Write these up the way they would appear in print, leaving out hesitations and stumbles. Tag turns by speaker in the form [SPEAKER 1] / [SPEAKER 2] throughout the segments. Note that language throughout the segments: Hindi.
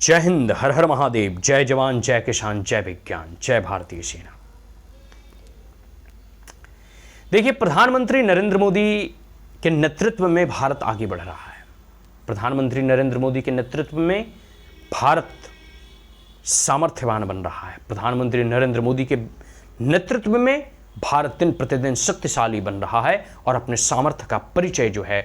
[SPEAKER 1] जय हिंद, हर हर महादेव, जय जवान, जय किसान, जय विज्ञान, जय भारतीय सेना। देखिए, प्रधानमंत्री नरेंद्र मोदी के नेतृत्व में भारत आगे बढ़ रहा है। प्रधानमंत्री नरेंद्र मोदी के नेतृत्व में भारत सामर्थ्यवान बन रहा है। प्रधानमंत्री नरेंद्र मोदी के नेतृत्व में भारत दिन प्रतिदिन शक्तिशाली बन रहा है और अपने सामर्थ्य का परिचय जो है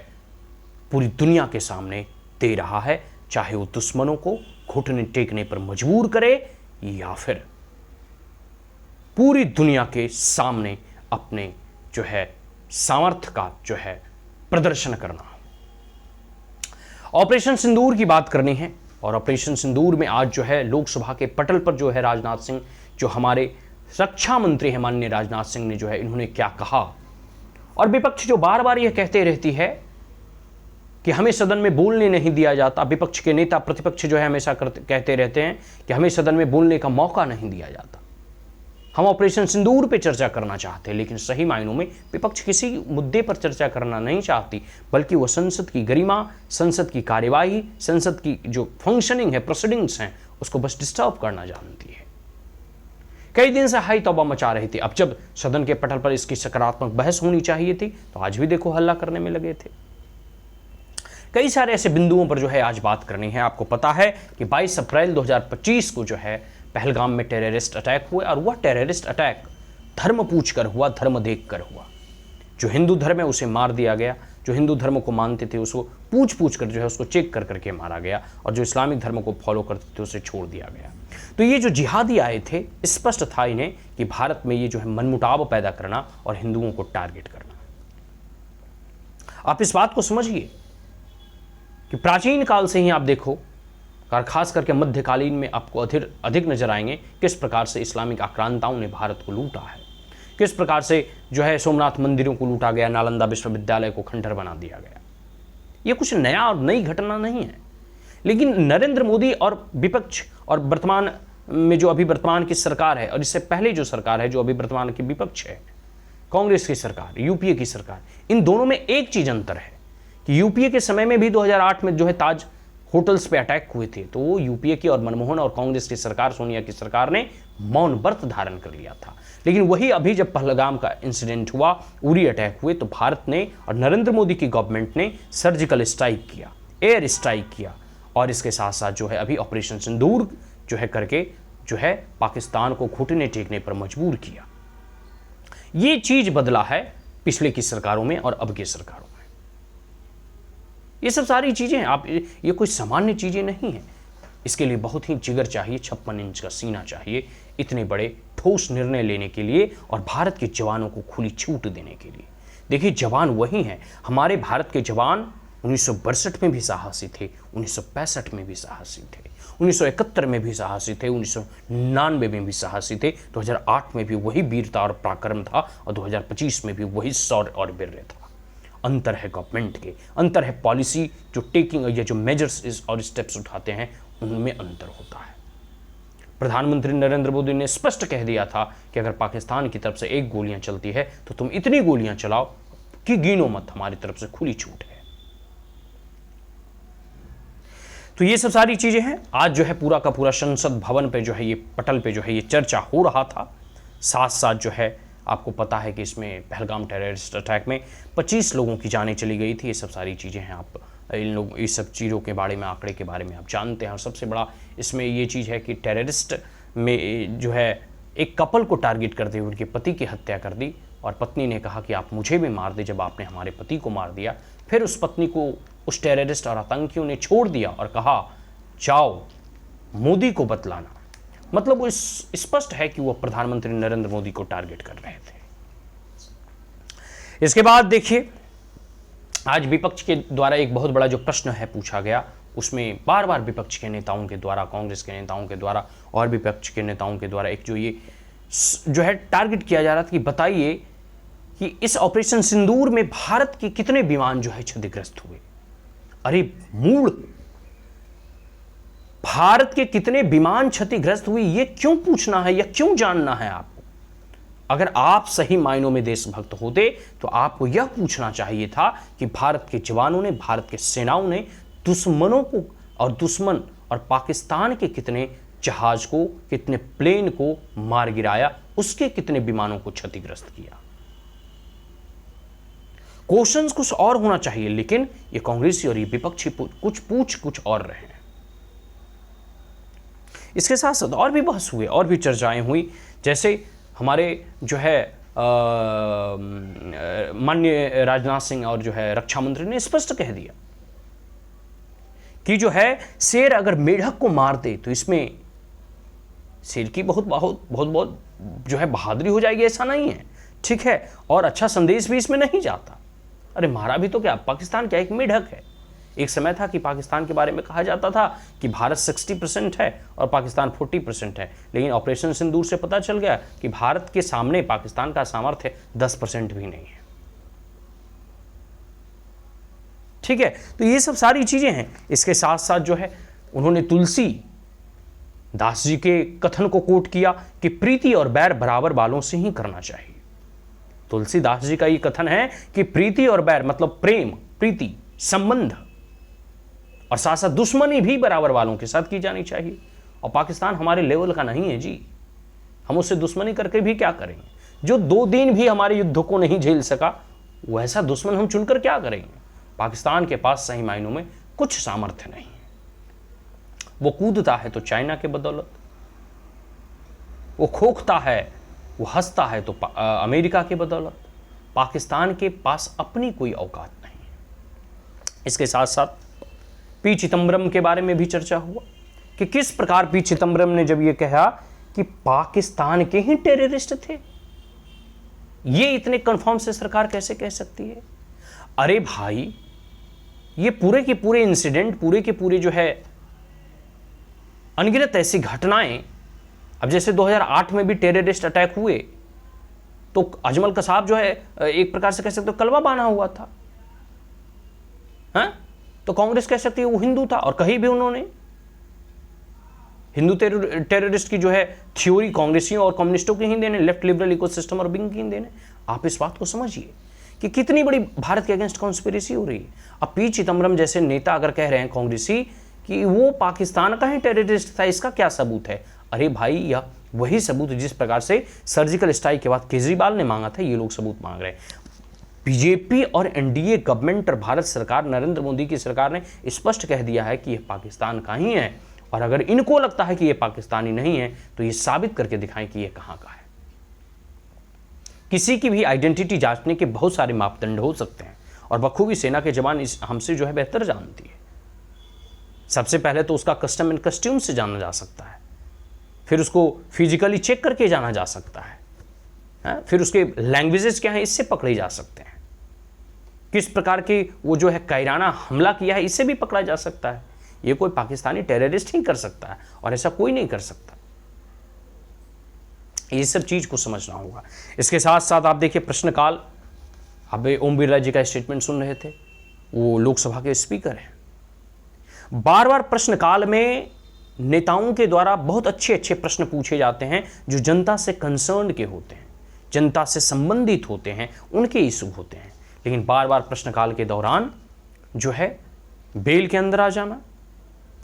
[SPEAKER 1] पूरी दुनिया के सामने दे रहा है, चाहे वो दुश्मनों को घुटने टेकने पर मजबूर करे या फिर पूरी दुनिया के सामने अपने जो है सामर्थ्य का जो है प्रदर्शन करना। ऑपरेशन सिंदूर की बात करनी है और ऑपरेशन सिंदूर में आज जो है लोकसभा के पटल पर जो है राजनाथ सिंह, जो हमारे रक्षा मंत्री हैं माननीय राजनाथ सिंह ने जो है इन्होंने क्या कहा। और विपक्ष जो बार बार यह कहते रहती है कि हमें सदन में बोलने नहीं दिया जाता, विपक्ष के नेता प्रतिपक्ष जो है हमेशा कहते रहते हैं कि हमें सदन में बोलने का मौका नहीं दिया जाता। हम ऑपरेशन सिंदूर पे चर्चा करना चाहते हैं, लेकिन सही मायनों में विपक्ष किसी मुद्दे पर चर्चा करना नहीं चाहती, बल्कि वह संसद की गरिमा, संसद की कार्यवाही, संसद की जो फंक्शनिंग है, प्रोसीडिंग्स हैं, उसको बस डिस्टर्ब करना जानती है। कई दिन से हाई तौबा मचा रही थी। अब जब सदन के पटल पर इसकी सकारात्मक बहस होनी चाहिए थी, तो आज भी देखो हल्ला करने में लगे थे। कई सारे ऐसे बिंदुओं पर जो है आज बात करनी है। आपको पता है कि 22 अप्रैल 2025 को जो है पहलगाम में टेररिस्ट अटैक हुए और वह टेररिस्ट अटैक धर्म पूछ कर हुआ, धर्म देख कर हुआ। जो हिंदू धर्म है उसे मार दिया गया, जो हिंदू धर्म को मानते थे उसको पूछ कर जो है उसको चेक कर करके मारा गया, और जो इस्लामिक धर्म को फॉलो करते थे उसे छोड़ दिया गया। तो ये जो जिहादी आए थे, स्पष्ट था इन्हें कि भारत में ये जो है मनमुटाव पैदा करना और हिंदुओं को टारगेट करना। आप इस बात को समझिए कि प्राचीन काल से ही आप देखो, और खास करके मध्यकालीन में आपको अधिक नजर आएंगे किस प्रकार से इस्लामिक आक्रांताओं ने भारत को लूटा है, किस प्रकार से जो है सोमनाथ मंदिरों को लूटा गया, नालंदा विश्वविद्यालय को खंडहर बना दिया गया। यह कुछ नया और नई घटना नहीं है, लेकिन नरेंद्र मोदी और विपक्ष और वर्तमान में जो अभी वर्तमान की सरकार है और इससे पहले जो सरकार है जो अभी वर्तमान की विपक्ष है, कांग्रेस की सरकार, यूपीए की सरकार, इन दोनों में एक चीज अंतर है कि यूपीए के समय में भी 2008 में जो है ताज होटल्स पे अटैक हुए थे, तो वो यूपीए की और मनमोहन और कांग्रेस की सरकार, सोनिया की सरकार ने मौन व्रत धारण कर लिया था। लेकिन वही अभी जब पहलगाम का इंसिडेंट हुआ, उरी अटैक हुए, तो भारत ने और नरेंद्र मोदी की गवर्नमेंट ने सर्जिकल स्ट्राइक किया, एयर स्ट्राइक किया, और इसके साथ साथ जो है अभी ऑपरेशन सिंदूर जो है करके जो है पाकिस्तान को घुटने टेकने पर मजबूर किया। ये चीज बदला है पिछले की सरकारों में और अब की सरकारों में। ये सब सारी चीजें हैं, आप ये कोई सामान्य चीजें नहीं हैं। इसके लिए बहुत ही जिगर चाहिए, 56 इंच का सीना चाहिए इतने बड़े ठोस निर्णय लेने के लिए और भारत के जवानों को खुली छूट देने के लिए। देखिए, जवान वही हैं, हमारे भारत के जवान 1962 में भी साहसी थे, 1965 में भी साहसी थे, 1971 में भी साहसी थे, 1999 में भी साहसी थे, 2008 में भी वही वीरता और पराक्रम था और 2025 में भी वही शौर्य और वीर्य था। अंतर है गवर्नमेंट के, अंतर है पॉलिसी जो टेकिंग या जो मेजर्स और स्टेप्स उठाते हैं, उनमें अंतर होता है। प्रधानमंत्री नरेंद्र मोदी ने स्पष्ट कह दिया था कि अगर पाकिस्तान की तरफ से एक गोलियां चलती है तो तुम इतनी गोलियां चलाओ कि गिनो मत, हमारी तरफ से खुली छूट है। तो ये सब सारी चीजें हैं। आज जो है पूरा का पूरा संसद भवन पे जो है ये पटल पे जो है ये चर्चा हो रहा था। साथ साथ जो है आपको पता है कि इसमें पहलगाम टेररिस्ट अटैक में 25 लोगों की जानें चली गई थी। ये सब सारी चीज़ें हैं, आप इन लोग इस सब चीज़ों के बारे में, आंकड़े के बारे में आप जानते हैं। और सबसे बड़ा इसमें ये चीज़ है कि टेररिस्ट में जो है एक कपल को टारगेट करते हुए उनके पति की हत्या कर दी और पत्नी ने कहा कि आप मुझे भी मार दे। जब आपने हमारे पति को मार दिया, फिर उस पत्नी को उस टेररिस्ट और आतंकियों ने छोड़ दिया और कहा जाओ मोदी को बतलाना। मतलब वो स्पष्ट है कि वो प्रधानमंत्री नरेंद्र मोदी को टारगेट कर रहे थे। इसके बाद देखिए, आज विपक्ष के द्वारा एक बहुत बड़ा जो प्रश्न है पूछा गया, उसमें बार बार विपक्ष के नेताओं के द्वारा, कांग्रेस के नेताओं के द्वारा और विपक्ष के नेताओं के द्वारा एक जो ये जो है टारगेट किया जा रहा था कि बताइए कि इस ऑपरेशन सिंदूर में भारत के कितने विमान जो है क्षतिग्रस्त हुए। अरे मूल, भारत के कितने विमान क्षतिग्रस्त हुए ये क्यों पूछना है या क्यों जानना है आपको? अगर आप सही मायनों में देशभक्त होते तो आपको यह पूछना चाहिए था कि भारत के जवानों ने, भारत के सेनाओं ने दुश्मनों को और दुश्मन और पाकिस्तान के कितने जहाज को, कितने प्लेन को मार गिराया, उसके कितने विमानों को क्षतिग्रस्त किया। क्वेश्चंस कुछ और होना चाहिए, लेकिन ये कांग्रेसी और ये विपक्षी कुछ और रहे हैं। इसके साथ साथ और भी बहस हुए, और भी चर्चाएं हुई, जैसे हमारे जो है माननीय राजनाथ सिंह और जो है रक्षा मंत्री ने स्पष्ट कह दिया कि जो है शेर अगर मेढक को मार दे तो इसमें शेर की बहुत जो है बहादुरी हो जाएगी, ऐसा नहीं है, ठीक है, और अच्छा संदेश भी इसमें नहीं जाता। अरे मारा भी तो क्या, पाकिस्तान क्या एक मेढक है। एक समय था कि पाकिस्तान के बारे में कहा जाता था कि भारत 60% है और पाकिस्तान 40% है, लेकिन ऑपरेशन सिंदूर से पता चल गया कि भारत के सामने पाकिस्तान का सामर्थ्य 10% भी नहीं है। ठीक है, तो ये सब सारी चीजें हैं। इसके साथ साथ जो है उन्होंने तुलसी दास जी के कथन को कोट किया कि प्रीति और बैर बराबर वालों से ही करना चाहिए। तुलसीदास जी का ये कथन है कि प्रीति और बैर मतलब प्रेम, प्रीति, संबंध और साथ साथ दुश्मनी भी बराबर वालों के साथ की जानी चाहिए। और पाकिस्तान हमारे लेवल का नहीं है जी, हम उससे दुश्मनी करके भी क्या करेंगे। जो 2 दिन भी हमारे युद्ध को नहीं झेल सका, वैसा दुश्मन हम चुनकर क्या करेंगे। पाकिस्तान के पास सही मायनों में कुछ सामर्थ्य नहीं है। वो कूदता है तो चाइना के बदौलत, वो खोखता है, वो हंसता है तो अमेरिका के बदौलत। पाकिस्तान के पास अपनी कोई औकात नहीं है। इसके साथ साथ पी चिदंबरम के बारे में भी चर्चा हुआ कि किस प्रकार पी चिदंबरम ने जब ये कहा कि पाकिस्तान के ही टेररिस्ट थे, ये इतने कंफर्म से सरकार कैसे कह सकती है। अरे भाई, ये पूरे के पूरे इंसिडेंट, पूरे के पूरे जो है अनगिनत ऐसी घटनाएं, अब जैसे 2008 में भी टेररिस्ट अटैक हुए तो अजमल कसाब जो है एक प्रकार से कह सकते हो कलवा बांधा हुआ था, हाँ? तो कांग्रेस कह सकती है वो हिंदू था, और कहीं भी उन्होंने हिंदू टेररिस्ट की जो है थ्योरी कांग्रेसियों और कम्युनिस्टों की ही देने, लेफ्ट लिबरल इकोसिस्टम और विंग की देने। आप इस बात को समझिए कि कितनी बड़ी भारत के अगेंस्ट कॉन्स्पिरेसी हो रही है। अब पी चिदंबरम जैसे नेता अगर कह रहे हैं कांग्रेसी कि वो पाकिस्तान का ही टेररिस्ट था, इसका क्या सबूत है। अरे भाई, यह वही सबूत जिस प्रकार से सर्जिकल स्ट्राइक के बाद केजरीवाल ने मांगा था, ये लोग सबूत मांग रहे हैं। बीजेपी और एनडीए गवर्नमेंट और भारत सरकार, नरेंद्र मोदी की सरकार ने स्पष्ट कह दिया है कि यह पाकिस्तान का ही है, और अगर इनको लगता है कि यह पाकिस्तानी नहीं है तो ये साबित करके दिखाएं कि यह कहां का है। किसी की भी आइडेंटिटी जांचने के बहुत सारे मापदंड हो सकते हैं, और बखूबी सेना के जवान इस हमसे जो है बेहतर जानती है। सबसे पहले तो उसका कस्टम एंड कस्ट्यूम से जाना जा सकता है, फिर उसको फिजिकली चेक करके जाना जा सकता है, फिर उसके लैंग्वेजेस क्या है इससे पकड़े जा सकते हैं, किस प्रकार के वो जो है कायराना हमला किया है इससे भी पकड़ा जा सकता है। ये कोई पाकिस्तानी टेररिस्ट ही कर सकता है, और ऐसा कोई नहीं कर सकता। ये सब चीज को समझना होगा। इसके साथ साथ आप देखिए प्रश्नकाल, अब ओम बिरला जी का स्टेटमेंट सुन रहे थे, वो लोकसभा के स्पीकर हैं। बार बार प्रश्नकाल में नेताओं के द्वारा बहुत अच्छे अच्छे प्रश्न पूछे जाते हैं जो जनता से कंसर्न के होते हैं, जनता से संबंधित होते हैं, उनके इशू होते हैं। लेकिन बार बार प्रश्नकाल के दौरान जो है बेल के अंदर आ जाना,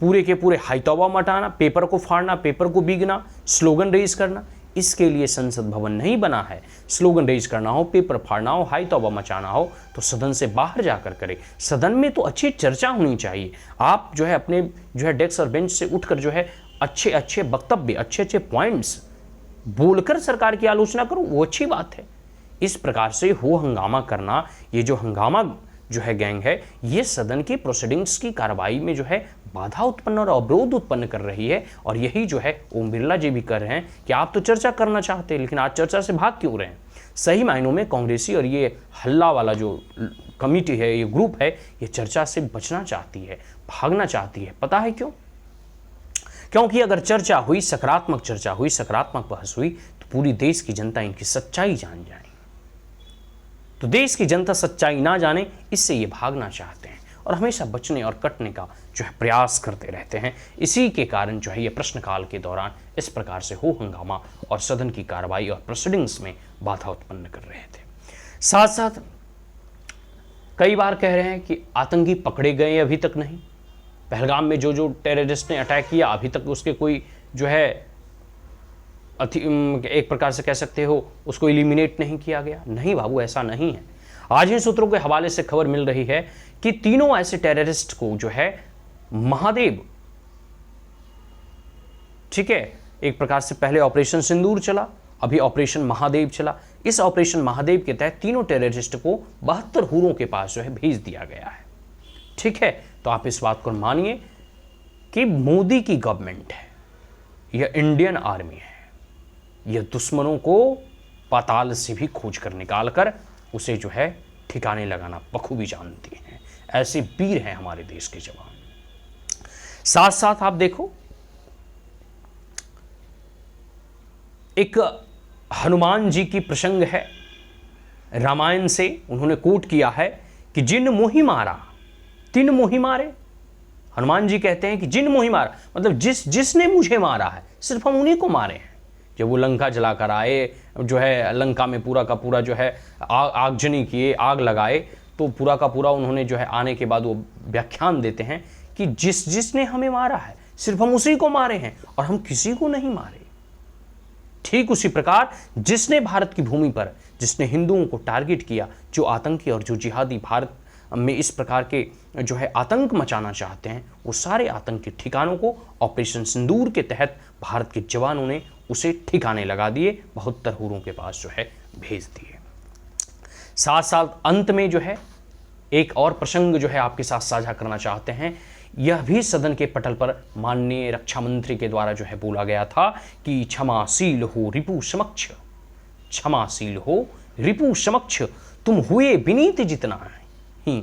[SPEAKER 1] पूरे के पूरे हाईतौबा मटाना, पेपर को फाड़ना, पेपर को बीगना, स्लोगन रेज करना, इसके लिए संसद भवन नहीं बना है। स्लोगन रेज करना हो, पेपर फाड़ना हो, हाईतौबा मचाना हो तो सदन से बाहर जाकर करें। सदन में तो अच्छी चर्चा होनी चाहिए। आप जो है अपने जो है डेस्क और बेंच से उठकर जो है अच्छे अच्छे वक्तव्य, अच्छे अच्छे पॉइंट्स बोलकर सरकार की आलोचना करो, वो अच्छी बात है। इस प्रकार से हो हंगामा करना, ये जो हंगामा जो है गैंग है, ये सदन की प्रोसीडिंग्स की कार्रवाई में जो है बाधा उत्पन्न और अवरोध उत्पन्न कर रही है। और यही जो है ओम बिरला जी भी कर रहे हैं कि आप तो चर्चा करना चाहते हैं, लेकिन आज चर्चा से भाग क्यों रहे हैं। सही मायनों में कांग्रेसी और ये हल्ला वाला जो कमिटी है, ये ग्रुप है, ये चर्चा से बचना चाहती है, भागना चाहती है। पता है क्यों? क्योंकि अगर चर्चा हुई, सकारात्मक चर्चा हुई, सकारात्मक बहस हुई, तो पूरी देश की जनता इनकी सच्चाई जान जाए। तो देश की जनता सच्चाई ना जाने, इससे ये भागना चाहते हैं और हमेशा बचने और कटने का जो है प्रयास करते रहते हैं। इसी के कारण जो है ये प्रश्नकाल के दौरान इस प्रकार से हो हंगामा और सदन की कार्रवाई और प्रोसीडिंग्स में बाधा उत्पन्न कर रहे थे। साथ साथ कई बार कह रहे हैं कि आतंकी पकड़े गए अभी तक नहीं। पहलगाम में जो जो टेररिस्ट ने अटैक किया, अभी तक उसके कोई जो है एक प्रकार से कह सकते हो उसको इलिमिनेट नहीं किया गया। नहीं बाबू, ऐसा नहीं है। आज इन सूत्रों के हवाले से खबर मिल रही है कि तीनों ऐसे टेररिस्ट को जो है महादेव, ठीक है, एक प्रकार से पहले ऑपरेशन सिंदूर चला, अभी ऑपरेशन महादेव चला। इस ऑपरेशन महादेव के तहत तीनों टेररिस्ट को 72 हूरों के पास जो है भेज दिया गया है। ठीक है, तो आप इस बात को मानिए कि मोदी की गवर्नमेंट है, यह इंडियन आर्मी है, यह दुश्मनों को पाताल से भी खोज कर निकाल कर उसे जो है ठिकाने लगाना बखूबी जानती हैं। ऐसे वीर हैं हमारे देश के जवान। साथ साथ आप देखो, एक हनुमान जी की प्रसंग है रामायण से, उन्होंने कोट किया है कि जिन मोहि मारा तिन मोहि मारे। हनुमान जी कहते हैं कि जिन मोहि मारा, मतलब जिसने मुझे मारा है सिर्फ हम उन्हीं को मारे हैं। जब वो लंका जलाकर आए, जो है लंका में पूरा का पूरा जो है आगजनी किए, आग लगाए, तो पूरा का पूरा उन्होंने जो है आने के बाद वो व्याख्यान देते हैं कि जिसने हमें मारा है सिर्फ हम उसी को मारे हैं और हम किसी को नहीं मारे। ठीक उसी प्रकार जिसने भारत की भूमि पर, जिसने हिंदुओं को टारगेट किया, जो आतंकी और जो जिहादी भारत में इस प्रकार के जो है आतंक मचाना चाहते हैं, वो सारे आतंकी ठिकानों को ऑपरेशन सिंदूर के तहत भारत के जवानों ने उसे ठिकाने लगा दिए, 72 हूरों के पास जो है भेज दिए। साथ साथ अंत में जो है एक और प्रसंग जो है आपके साथ साझा करना चाहते हैं। यह भी सदन के पटल पर माननीय रक्षा मंत्री के द्वारा जो है बोला गया था कि क्षमाशील हो रिपु समक्ष, क्षमाशील हो रिपु समक्ष तुम हुए विनीत जितना ही,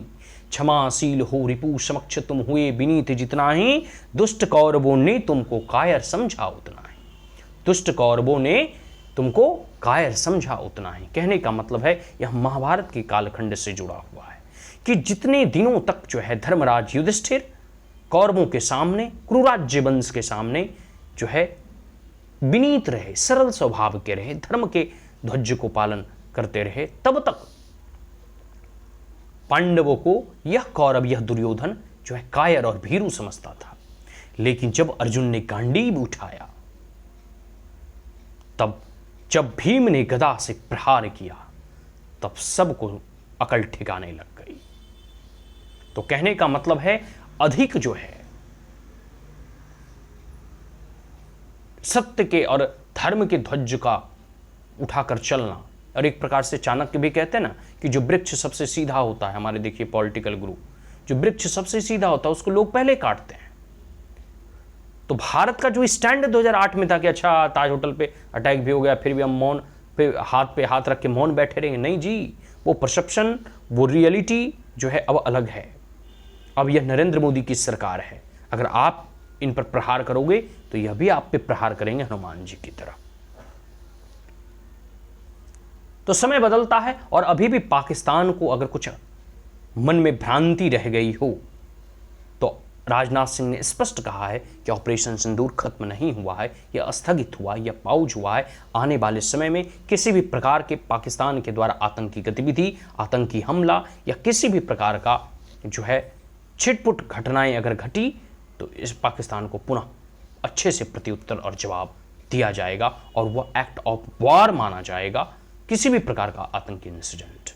[SPEAKER 1] क्षमाशील हो रिपु समक्ष तुम हुए विनीत जितना ही, दुष्ट कौरवों ने तुमको कायर समझा उतना ही, दुष्ट कौरवों ने तुमको कायर समझा उतना ही। कहने का मतलब है यह महाभारत के कालखंड से जुड़ा हुआ है कि जितने दिनों तक जो है धर्मराज युधिष्ठिर कौरवों के सामने, क्रूराज्य वंश के सामने जो है विनीत रहे, सरल स्वभाव के रहे, धर्म के ध्वज को पालन करते रहे, तब तक पांडवों को यह कौरव, यह दुर्योधन जो है कायर और भीरू समझता था। लेकिन जब अर्जुन ने गांडीव उठाया, तब जब भीम ने गदा से प्रहार किया, तब सबको अकल ठिकाने लग गई। तो कहने का मतलब है अधिक जो है सत्य के और धर्म के ध्वज का उठाकर चलना, और एक प्रकार से चाणक्य भी कहते हैं ना कि जो वृक्ष सबसे सीधा होता है, हमारे देखिए पॉलिटिकल गुरु, जो वृक्ष सबसे सीधा होता है उसको लोग पहले काटते हैं। तो भारत का जो स्टैंड 2008 में था कि अच्छा ताज होटल पे अटैक भी हो गया, फिर भी हम मौन पे हाथ रख के मौन बैठे रहेंगे, नहीं जी, वो परसेप्शन, वो रियलिटी जो है अब अलग है। अब यह नरेंद्र मोदी की सरकार है, अगर आप इन पर प्रहार करोगे तो यह भी आप पे प्रहार करेंगे हनुमान जी की तरह। तो समय बदलता है और अभी भी पाकिस्तान को अगर कुछ मन में भ्रांति रह गई हो तो राजनाथ सिंह ने स्पष्ट कहा है कि ऑपरेशन सिंदूर खत्म नहीं हुआ है, यह स्थगित हुआ, यह पाउज हुआ है। आने वाले समय में किसी भी प्रकार के पाकिस्तान के द्वारा आतंकी गतिविधि, आतंकी हमला या किसी भी प्रकार का जो है छिटपुट घटनाएं अगर घटी तो इस पाकिस्तान को पुनः अच्छे से प्रत्युत्तर और जवाब दिया जाएगा और वह एक्ट ऑफ वॉर माना जाएगा, किसी भी प्रकार का आतंकी इंसिडेंट।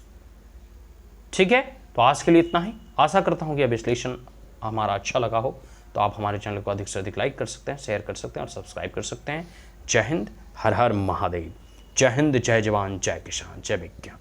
[SPEAKER 1] ठीक है, तो आज के लिए इतना ही। आशा करता हूं कि यह विश्लेषण हमारा अच्छा लगा हो, तो आप हमारे चैनल को अधिक से अधिक लाइक कर सकते हैं, शेयर कर सकते हैं और सब्सक्राइब कर सकते हैं। जय हिंद, हर हर महादेव। जय हिंद, जय जवान, जय किसान, जय विज्ञान।